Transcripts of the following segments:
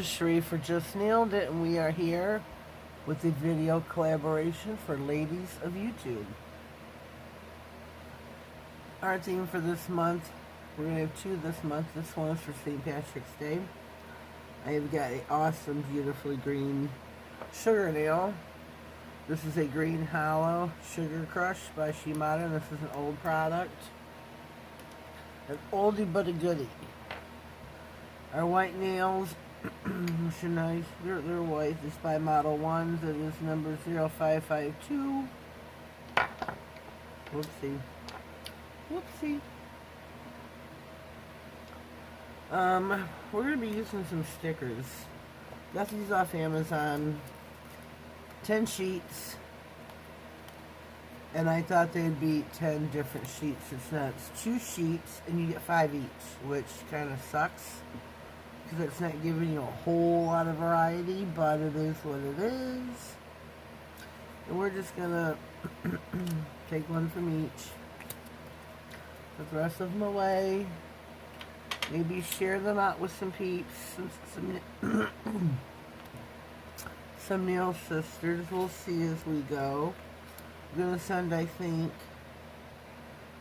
is Sheree for Just Nailed It, and we are here with a video collaboration for ladies of YouTube. Our theme for this month, we're going to have two this month. This one is for St. Patrick's Day. I have got an awesome, beautifully green sugar nail. This is a Green Hollow Sugar Crush by Shimada. This is an old product. An oldie but a goodie. Our white nails, which are nice. They're white. This by Model 1s. It is number 0552. Whoopsie. Whoopsie. We're going to be using some stickers. Got these off Amazon. 10 sheets. And I thought they'd be 10 different sheets. It's not. It's 2 sheets and you get 5 each, which kind of sucks. Because it's not giving you a whole lot of variety, but it is what it is. And we're just going to take one from each. Put the rest of them away. Maybe share them out with some peeps. Some nail sisters. We'll see as we go. I'm going to send, I think...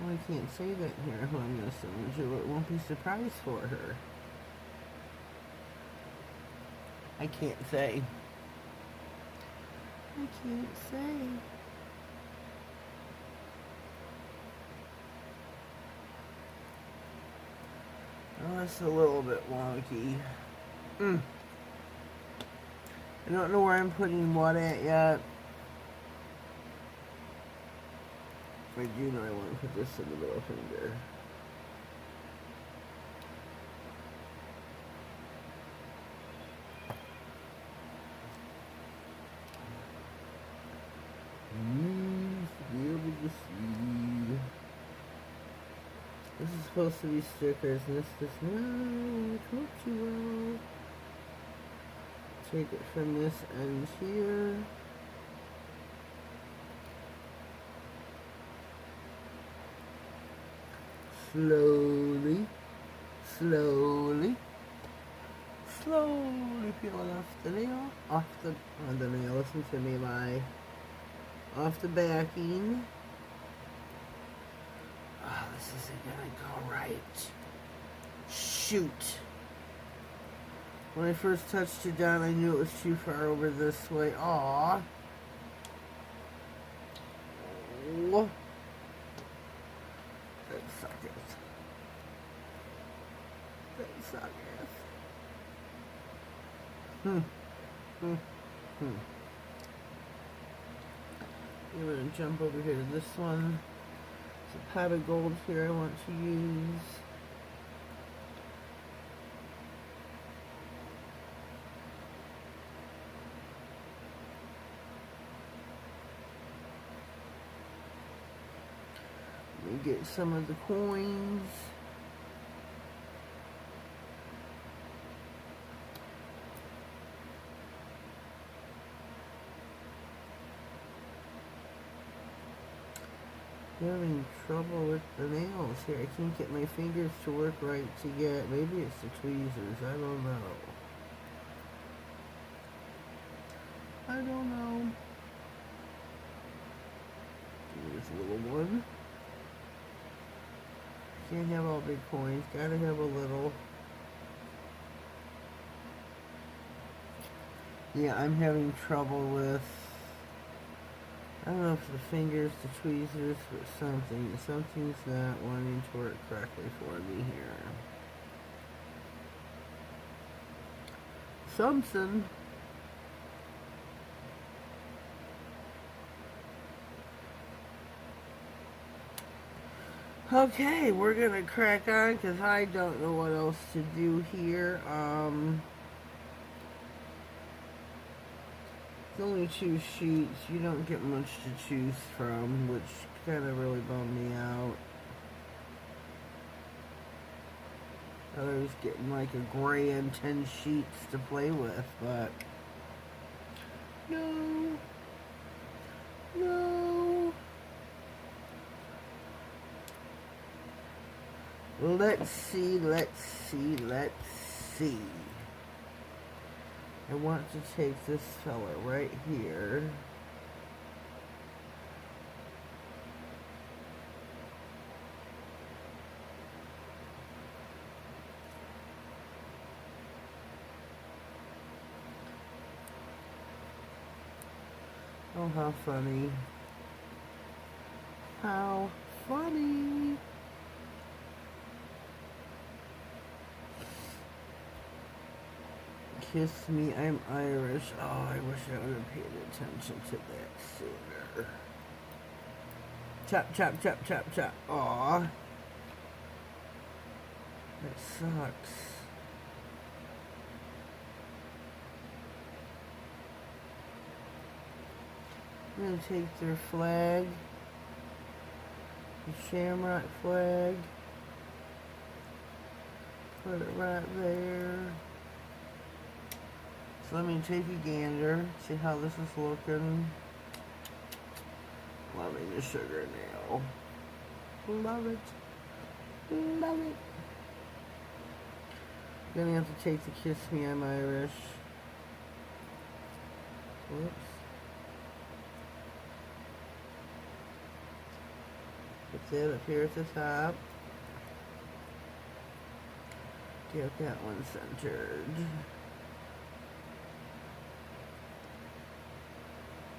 Well, I can't say that here who I'm going to send to. It won't be a surprise for her. I can't say. I can't say. Oh, that's a little bit wonky. I don't know where I'm putting what at yet. I do know I want to put this in the middle finger. Be able to see. This is supposed to be stickers, and this does not come up too well. Take it from this end here. Slowly, slowly, slowly peel it off the nail, off the nail, listen to me, off the backing. Oh, this isn't gonna go right. Shoot. When I first touched it down, I knew it was too far over this way. Aww. Oh. That suckers. That suckers. I'm going to jump over here to this one. It's a pot of gold here I want to use. Let me get some of the coins. I'm having trouble with the nails here. I can't get my fingers to work right to get. Maybe it's the tweezers. I don't know. I don't know. Here's a little one. Can't have all big coins. Gotta have a little. Yeah, I'm having trouble with, I don't know if the fingers, the tweezers, but something's not wanting to work correctly for me here. Something. Okay, we're gonna crack on because I don't know what else to do here. It's only 2 sheets. You don't get much to choose from, which kind of really bummed me out. I was getting like a grand 10 sheets to play with, but no. Let's see. I want to take this fella right here. Oh, how funny. How funny. Kiss me, I'm Irish. Oh, I wish I would have paid attention to that sooner. Chop, chop, chop, chop, chop. Aw. That sucks. I'm going to take their flag. The shamrock flag. Put it right there. So let me take a gander, see how this is looking. Loving the sugar now. Love it. Love it. Gonna have to take the Kiss Me, I'm Irish. Whoops. Put that up here at the top. Get that one centered.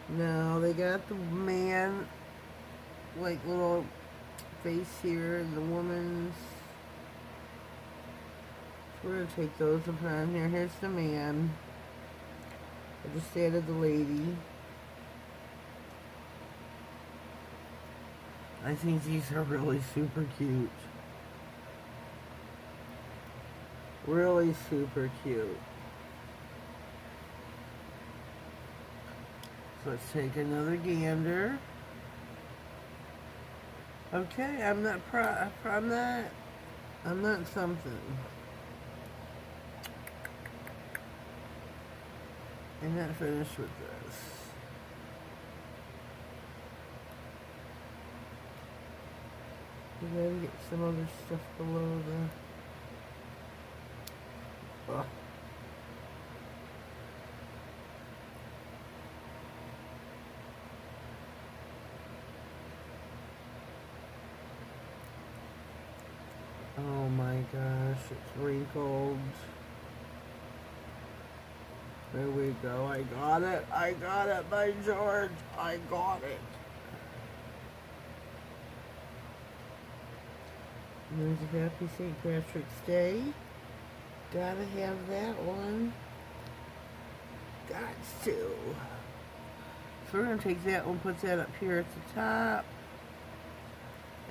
Now they got the man, like, little face here, and the woman's. So we're gonna take those and put on here. Here's the man. I just added the lady. I think these are really super cute. Really super cute. So let's take another gander. Okay, I'm not something. I'm not finished with this. We gotta get some other stuff below the... Oh. Oh my gosh, it's wrinkled. There we go. I got it. I got it, by George. I got it. There's a happy St. Patrick's Day. Gotta have that one. Gots to. So we're gonna take that one, put that up here at the top.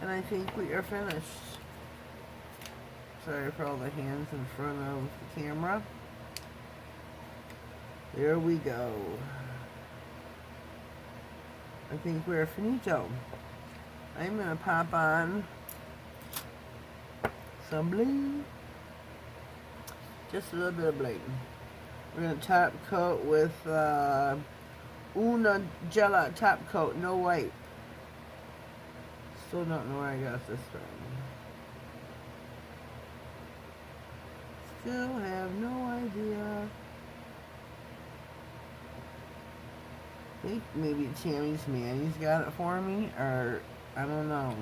And I think we are finished. Sorry for all the hands in front of the camera. There we go. I think we're finito. I'm gonna pop on some bling. Just a little bit of bling. We're gonna top coat with Una Gela top coat, no white. Still don't know where I got this from. Still have no idea. I think maybe Tammy's Manny's got it for me, or I don't know.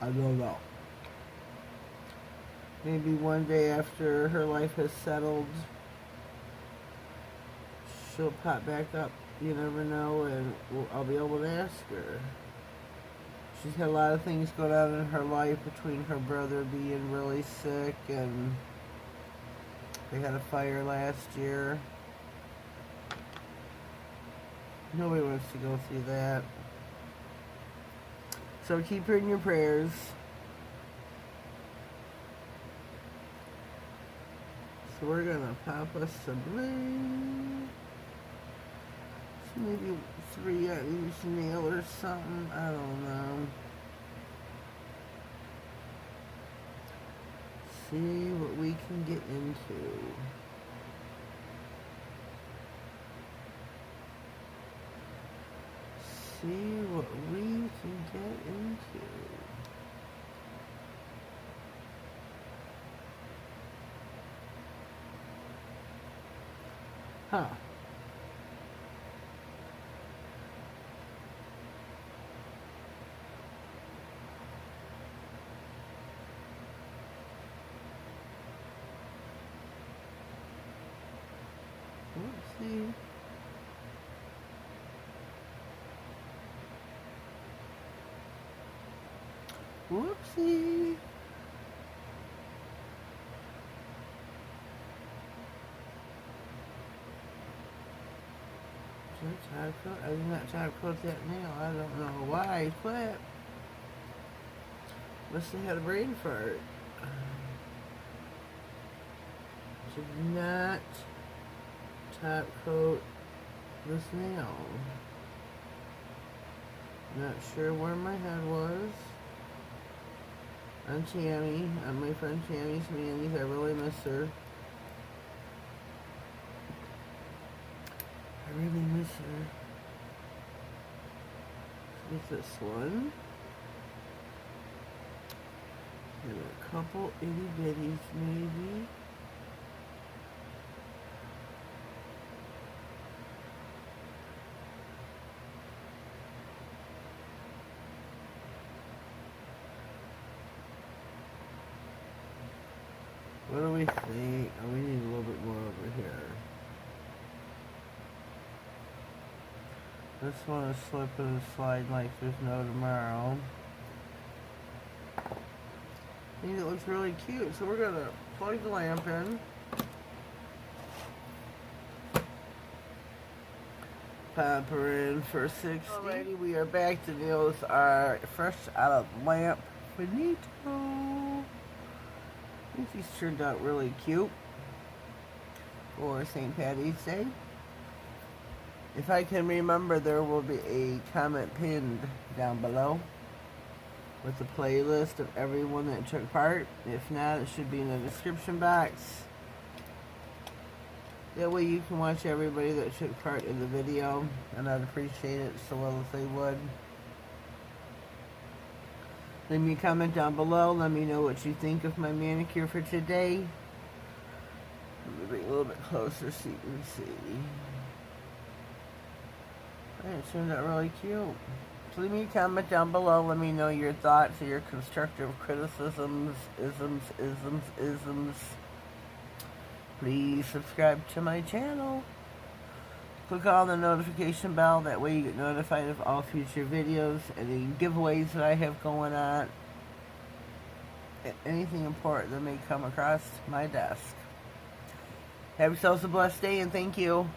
I don't know. Maybe one day after her life has settled, she'll pop back up. You never know, and I'll be able to ask her. She's had a lot of things going on in her life, between her brother being really sick, and they had a fire last year. Nobody wants to go through that. So keep her in your prayers. So we're gonna pop us some bling. So maybe 3 on each nail or something. I don't know. See what we can get into. See what what we can get into. Huh. Whoopsie. Whoopsie. I did not try to coat that nail. I don't know why I quit. Must have had a brain fart. Should not top coat this nail. Not sure where my head was. On Tammy, on my friend Tammy's Mandy's. I really miss her. I really miss her. Let's get this one. And a couple itty bitties maybe. What do we think? Oh, we need a little bit more over here. This one is slip and slide like there's no tomorrow. I think it looks really cute, so we're gonna plug the lamp in. Pop her in for 60. Alrighty, we are back. The nails are fresh out of the lamp. Finito. I think these turned out really cute for St. Patty's Day. If I can remember, there will be a comment pinned down below with the playlist of everyone that took part. If not, it should be in the description box. That way you can watch everybody that took part in the video, and I'd appreciate it so well if they would. Leave me a comment down below. Let me know what you think of my manicure for today. Let me bring it a little bit closer so you can see. It turned out really cute. So leave me a comment down below. Let me know your thoughts or your constructive criticisms, isms. Please subscribe to my channel. Click on the notification bell. That way you get notified of all future videos and the giveaways that I have going on. Anything important that may come across my desk. Have yourselves a blessed day and thank you.